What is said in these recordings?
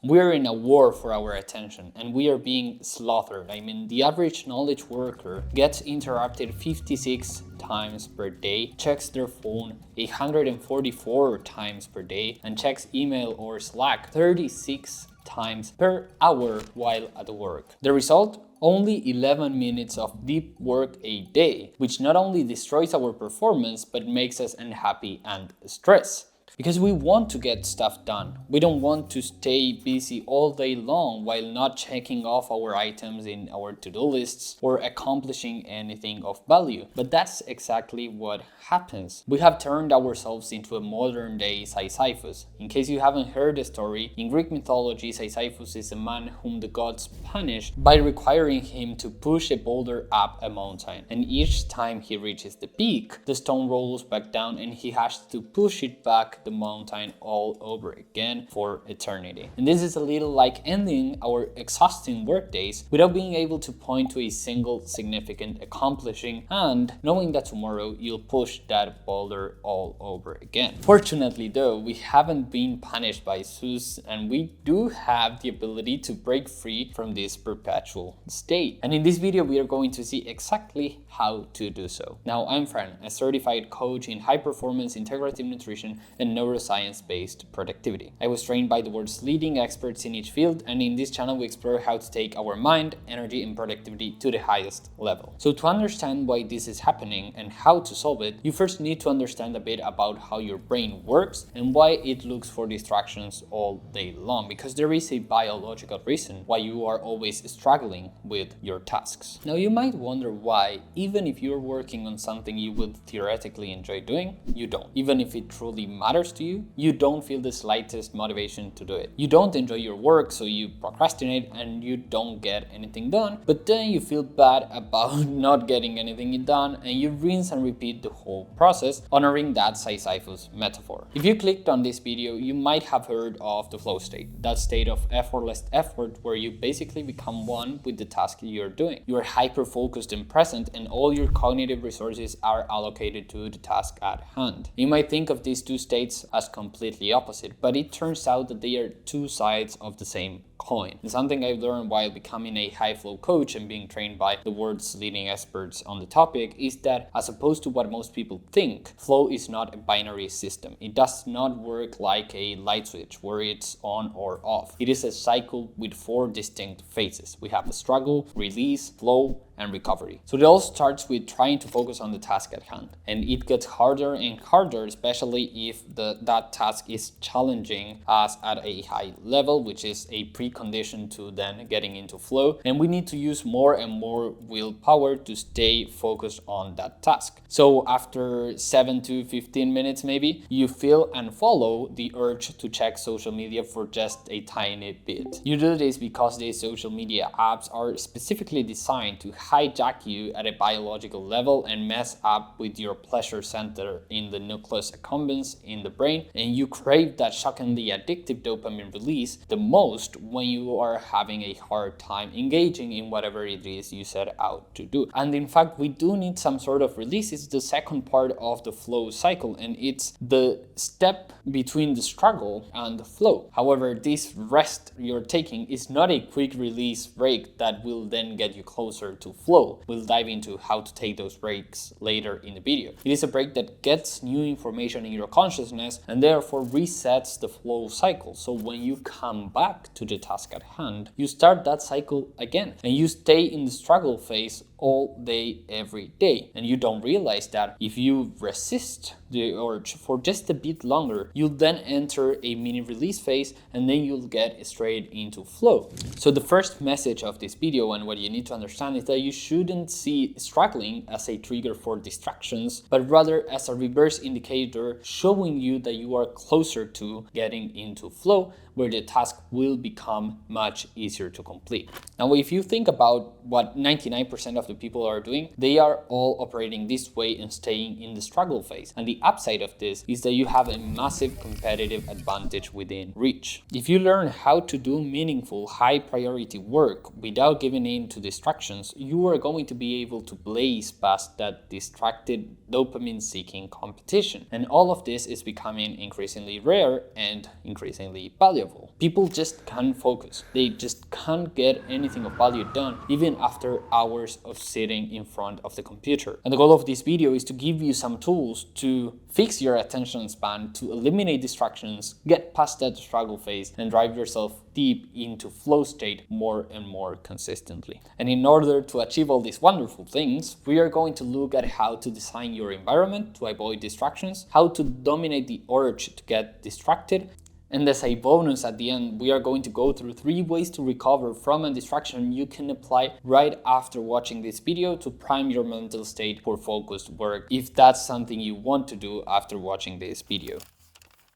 We're in a war for our attention and we are being slaughtered. I mean, the average knowledge worker gets interrupted 56 times per day, checks their phone 144 times per day, and checks email or Slack 36 times per hour while at work. The result? Only 11 minutes of deep work a day, which not only destroys our performance but makes us unhappy and stressed. Because we want to get stuff done. We don't want to stay busy all day long while not checking off our items in our to-do lists or accomplishing anything of value. But that's exactly what happens. We have turned ourselves into a modern day Sisyphus. In case you haven't heard the story, in Greek mythology, Sisyphus is a man whom the gods punished by requiring him to push a boulder up a mountain. And each time he reaches the peak, the stone rolls back down and he has to push it back the mountain all over again for eternity. And this is a little like ending our exhausting work days without being able to point to a single significant accomplishing and knowing that tomorrow you'll push that boulder all over again. Fortunately though, we haven't been punished by Zeus and we do have the ability to break free from this perpetual state. And in this video we are going to see exactly how to do so. Now, I'm Fran, a certified coach in high performance integrative nutrition and neuroscience-based productivity. I was trained by the world's leading experts in each field, and in this channel we explore how to take our mind, energy, and productivity to the highest level. So to understand why this is happening and how to solve it, you first need to understand a bit about how your brain works and why it looks for distractions all day long, because there is a biological reason why you are always struggling with your tasks. Now, you might wonder why, even if you're working on something you would theoretically enjoy doing, you don't. Even if it truly matters to you, you don't feel the slightest motivation to do it. You don't enjoy your work, so you procrastinate and you don't get anything done, but then you feel bad about not getting anything done and you rinse and repeat the whole process, honoring that Sisyphus metaphor. If you clicked on this video, you might have heard of the flow state, that state of effortless effort where you basically become one with the task you're doing. You are hyper-focused and present and all your cognitive resources are allocated to the task at hand. You might think of these two states as completely opposite, but it turns out that they are two sides of the same coin. And something I've learned while becoming a high flow coach and being trained by the world's leading experts on the topic is that, as opposed to what most people think, flow is not a binary system. It does not work like a light switch where it's on or off. It is a cycle with 4 distinct phases. We have a struggle, release, flow, and recovery. So it all starts with trying to focus on the task at hand, and it gets harder and harder, especially if that task is challenging us at a high level, which is a precondition to then getting into flow, and we need to use more and more willpower to stay focused on that task. So after 7 to 15 minutes maybe, you feel and follow the urge to check social media for just a tiny bit. You do this because these social media apps are specifically designed to hijack you at a biological level and mess up with your pleasure center in the nucleus accumbens in the brain, and you crave that shockingly addictive dopamine release the most when you are having a hard time engaging in whatever it is you set out to do. And in fact, we do need some sort of release. It's the second part of the flow cycle, and it's the step between the struggle and the flow. However, this rest you're taking is not a quick release break that will then get you closer to flow. We'll dive into how to take those breaks later in the video. It is a break that gets new information in your consciousness and therefore resets the flow cycle. So when you come back to the task at hand, you start that cycle again and you stay in the struggle phase all day, every day. And you don't realize that if you resist the urge for just a bit longer, you'll then enter a mini release phase and then you'll get straight into flow. So the first message of this video and what you need to understand is that you shouldn't see struggling as a trigger for distractions, but rather as a reverse indicator showing you that you are closer to getting into flow, where the task will become much easier to complete. Now, if you think about what 99% of the people are doing, they are all operating this way and staying in the struggle phase. And the upside of this is that you have a massive competitive advantage within reach. If you learn how to do meaningful, high priority work without giving in to distractions, you are going to be able to blaze past that distracted dopamine seeking competition. And all of this is becoming increasingly rare and increasingly valuable. unreliable. People just can't focus. They just can't get anything of value done even after hours of sitting in front of the computer. And the goal of this video is to give you some tools to fix your attention span, to eliminate distractions, get past that struggle phase, and drive yourself deep into flow state more and more consistently. And in order to achieve all these wonderful things, we are going to look at how to design your environment to avoid distractions, how to dominate the urge to get distracted. And as a bonus at the end, we are going to go through 3 ways to recover from a distraction you can apply right after watching this video to prime your mental state for focused work, if that's something you want to do after watching this video.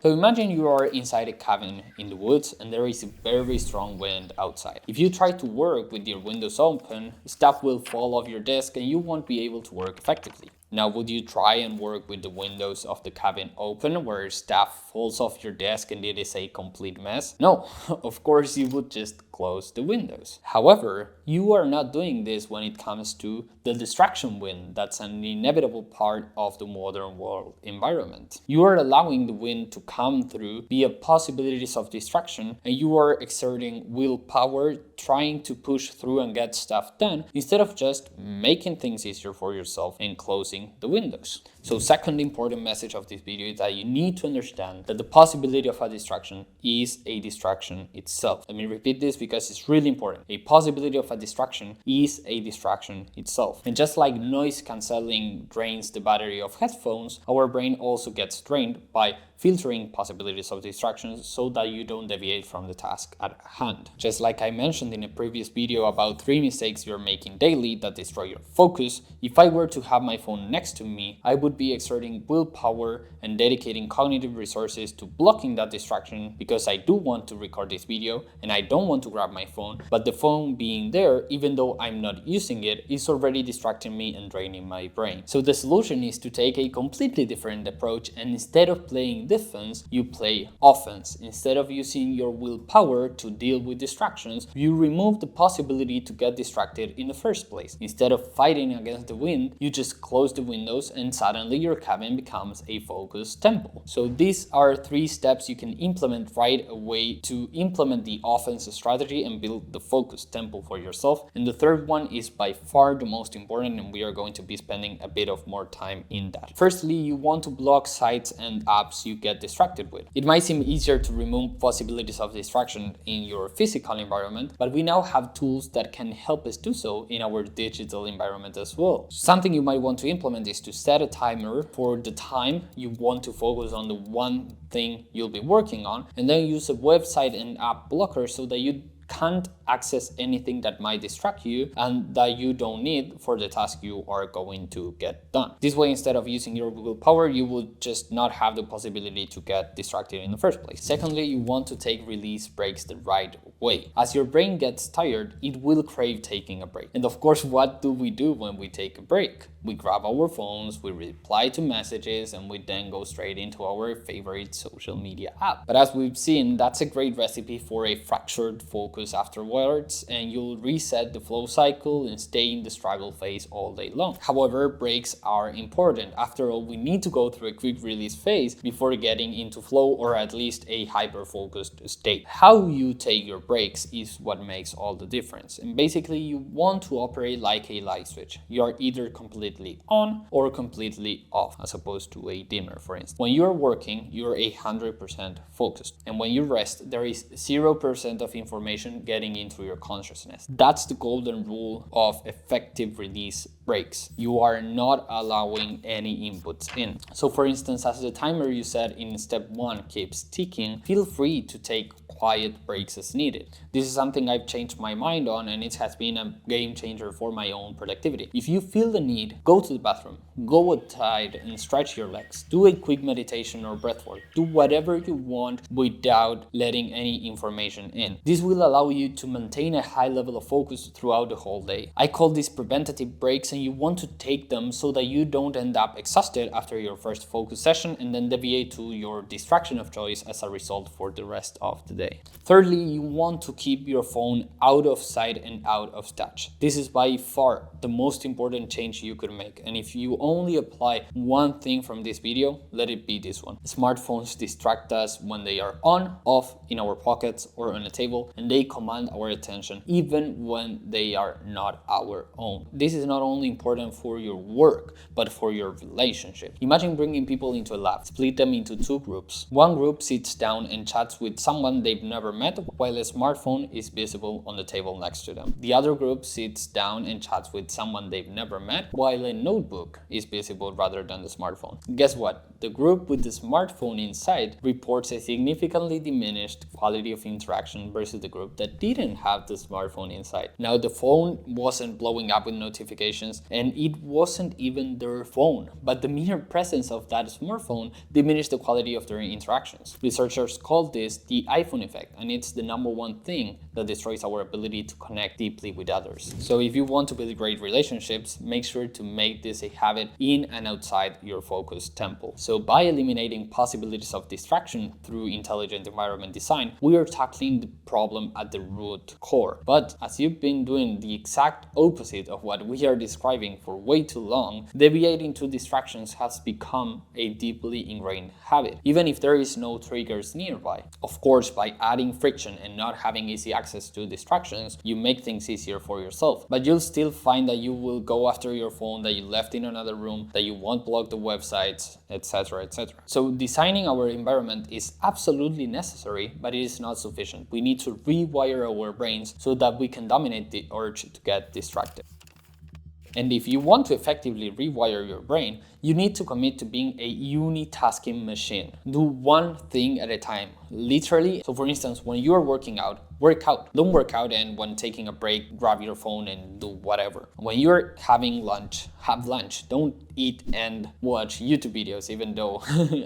So imagine you are inside a cabin in the woods and there is a very strong wind outside. If you try to work with your windows open, stuff will fall off your desk and you won't be able to work effectively. Now, would you try and work with the windows of the cabin open where stuff falls off your desk and it is a complete mess? No, of course you would just close the windows. However, you are not doing this when it comes to the distraction wind that's an inevitable part of the modern world environment. You are allowing the wind to come through via possibilities of distraction, and you are exerting willpower trying to push through and get stuff done instead of just making things easier for yourself and closing the windows. So second important message of this video is that you need to understand that the possibility of a distraction is a distraction itself. Let me repeat this because it's really important. A possibility of a distraction is a distraction itself. And just like noise cancelling drains the battery of headphones, our brain also gets drained by filtering possibilities of distractions so that you don't deviate from the task at hand. Just like I mentioned in a previous video about 3 mistakes you're making daily that destroy your focus, if I were to have my phone next to me, I would be exerting willpower and dedicating cognitive resources to blocking that distraction because I do want to record this video and I don't want to grab my phone, but the phone being there, even though I'm not using it, is already distracting me and draining my brain. So the solution is to take a completely different approach, and instead of playing defense, you play offense. Instead of using your willpower to deal with distractions, you remove the possibility to get distracted in the first place. Instead of fighting against the wind, you just close the windows and suddenly your cabin becomes a focused temple. So these are 3 steps you can implement right away to implement the offense strategy and build the focused temple for yourself. And the third one is by far the most important, and we are going to be spending a bit of more time in that. Firstly, you want to block sites and apps you get distracted with. It might seem easier to remove possibilities of distraction in your physical environment, but we now have tools that can help us do so in our digital environment as well. Something you might want to implement is to set a timer for the time you want to focus on the one thing you'll be working on, and then use a website and app blocker so that you can't access anything that might distract you and that you don't need for the task you are going to get done. This way, instead of using your willpower, you would just not have the possibility to get distracted in the first place. Secondly, you want to take release breaks the right way. As your brain gets tired, it will crave taking a break. And of course, what do we do when we take a break? We grab our phones, we reply to messages, and we then go straight into our favorite social media app. But as we've seen, that's a great recipe for a fractured focus afterwards, and you'll reset the flow cycle and stay in the struggle phase all day long. However, breaks are important. After all, we need to go through a quick release phase before getting into flow, or at least a hyper-focused state. How you take your breaks is what makes all the difference. And basically, you want to operate like a light switch. You are either completely on or completely off, as opposed to a dimmer, for instance. When you're working, you're 100% focused. And when you rest, there is 0% of information getting into your consciousness. That's the golden rule of effective release breaks. You are not allowing any inputs in. So for instance, as the timer you set in step 1 keeps ticking, feel free to take quiet breaks as needed. This is something I've changed my mind on, and it has been a game changer for my own productivity. If you feel the need, go to the bathroom, go outside and stretch your legs, do a quick meditation or breath work, do whatever you want without letting any information in. This will allow you to maintain a high level of focus throughout the whole day. I call these preventative breaks, and you want to take them so that you don't end up exhausted after your first focus session and then deviate to your distraction of choice as a result for the rest of the day. day. Thirdly, you want to keep your phone out of sight and out of touch. This is by far the most important change you could make. And if you only apply one thing from this video, let it be this one. Smartphones distract us when they are on, off, in our pockets, or on a table, and they command our attention even when they are not our own. This is not only important for your work, but for your relationship. Imagine bringing people into a lab, split them into two groups. One group sits down and chats with someone they've never met while a smartphone is visible on the table next to them. The other group sits down and chats with someone they've never met while a notebook is visible rather than the smartphone. Guess what? The group with the smartphone inside reports a significantly diminished quality of interaction versus the group that didn't have the smartphone inside. Now, the phone wasn't blowing up with notifications and it wasn't even their phone, but the mere presence of that smartphone diminished the quality of their interactions. Researchers call this the iPhone effect, and it's the number one thing that destroys our ability to connect deeply with others. So if you want to build great relationships, make sure to make this a habit in and outside your focus temple. So by eliminating possibilities of distraction through intelligent environment design, we are tackling the problem at the root core. But as you've been doing the exact opposite of what we are describing for way too long, deviating to distractions has become a deeply ingrained habit, even if there is no triggers nearby. Of course, by adding friction and not having easy access to distractions, you make things easier for yourself, but you'll still find that you will go after your phone that you left in another room, that you won't block the websites, etc., etc. So designing our environment is absolutely necessary, but it is not sufficient. We need to rewire our brains so that we can dominate the urge to get distracted. And if you want to effectively rewire your brain, you need to commit to being a unitasking machine. Do one thing at a time, literally. So for instance, when you are working out, work out. Don't work out and when taking a break, grab your phone and do whatever. When you're having lunch, have lunch. Don't eat and watch YouTube videos, even though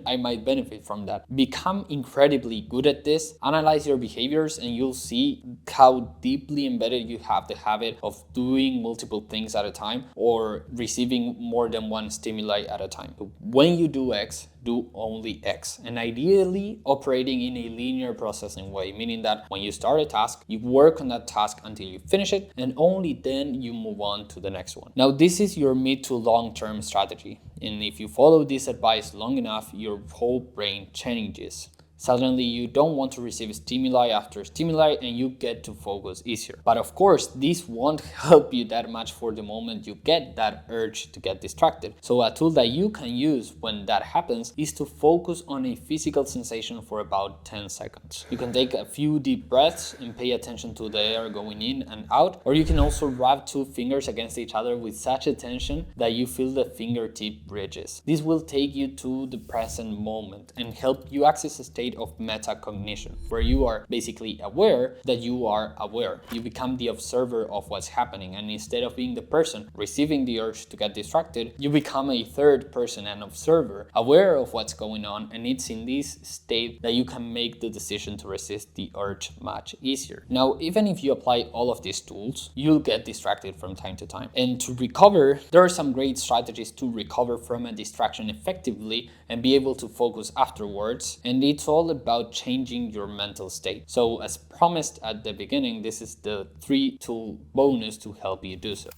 I might benefit from that. Become incredibly good at this. Analyze your behaviors and you'll see how deeply embedded you have the habit of doing multiple things at a time or receiving more than one stimuli at a time. So when you do X, do only X, and ideally operating in a linear processing way, meaning that when you start a task, you work on that task until you finish it, and only then you move on to the next one. Now, this is your mid to long-term strategy, and if you follow this advice long enough, your whole brain changes. Suddenly, you don't want to receive stimuli after stimuli and you get to focus easier. But of course, this won't help you that much for the moment you get that urge to get distracted. So a tool that you can use when that happens is to focus on a physical sensation for about 10 seconds. You can take a few deep breaths and pay attention to the air going in and out, or you can also rub two fingers against each other with such attention that you feel the fingertip bridges. This will take you to the present moment and help you access a state of metacognition, where you are basically aware that you are aware. You become the observer of what's happening, and instead of being the person receiving the urge to get distracted, you become a third person, an observer, aware of what's going on, and it's in this state that you can make the decision to resist the urge much easier. Now, even if you apply all of these tools, you'll get distracted from time to time. And to recover, there are some great strategies to recover from a distraction effectively and be able to focus afterwards, and it's all about changing your mental state. So as promised at the beginning, this is the 3-tool bonus to help you do so.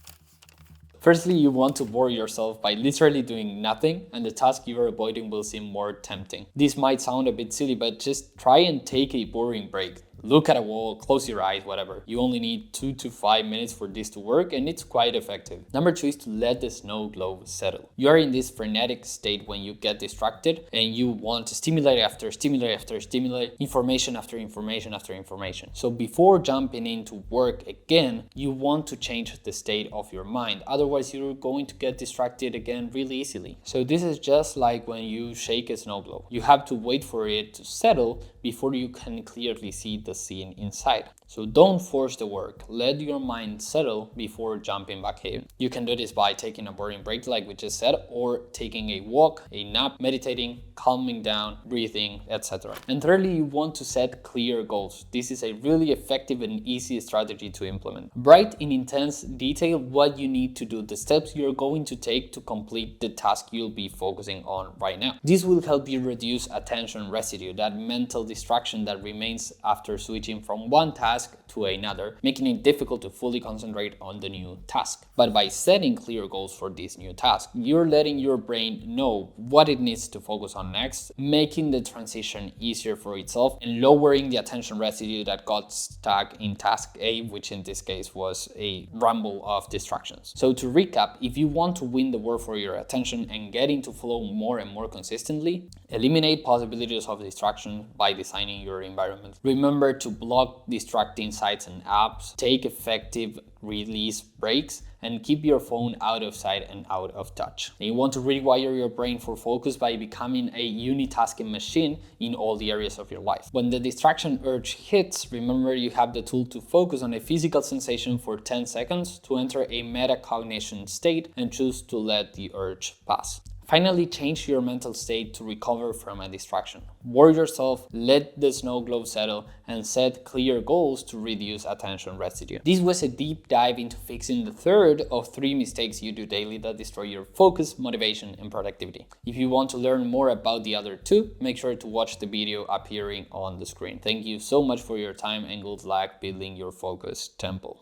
Firstly, you want to bore yourself by literally doing nothing, and the task you are avoiding will seem more tempting. This might sound a bit silly, but just try and take a boring break. Look at a wall, close your eyes, whatever. You only need 2 to 5 minutes for this to work, and it's quite effective. Number 2 is to let the snow globe settle. You are in this frenetic state when you get distracted and you want stimuli after stimuli after stimuli, information after information after information. So before jumping into work again, you want to change the state of your mind. Otherwise, you're going to get distracted again really easily. So this is just like when you shake a snow globe. You have to wait for it to settle before you can clearly see the scene inside. So don't force the work. Let your mind settle before jumping back in. You can do this by taking a boring break like we just said, or taking a walk, a nap, meditating, calming down, breathing, etc. And thirdly, you want to set clear goals. This is a really effective and easy strategy to implement. Write in intense detail what you need to do, the steps you're going to take to complete the task you'll be focusing on right now. This will help you reduce attention residue, that mental distraction that remains after switching from one task to another, making it difficult to fully concentrate on the new task. But by setting clear goals for this new task, you're letting your brain know what it needs to focus on next, making the transition easier for itself and lowering the attention residue that got stuck in task A, which in this case was a rumble of distractions. So to recap, if you want to win the war for your attention and get into flow more and more consistently, eliminate possibilities of distraction by designing your environment. Remember to block distracting sites and apps, take effective release breaks, and keep your phone out of sight and out of touch. And you want to rewire your brain for focus by becoming a unitasking machine in all the areas of your life. When the distraction urge hits, remember you have the tool to focus on a physical sensation for 10 seconds to enter a metacognition state and choose to let the urge pass. Finally, change your mental state to recover from a distraction. Work yourself, let the snow globe settle, and set clear goals to reduce attention residue. This was a deep dive into fixing the third of 3 mistakes you do daily that destroy your focus, motivation, and productivity. If you want to learn more about the other 2, make sure to watch the video appearing on the screen. Thank you so much for your time and good luck building your focus temple.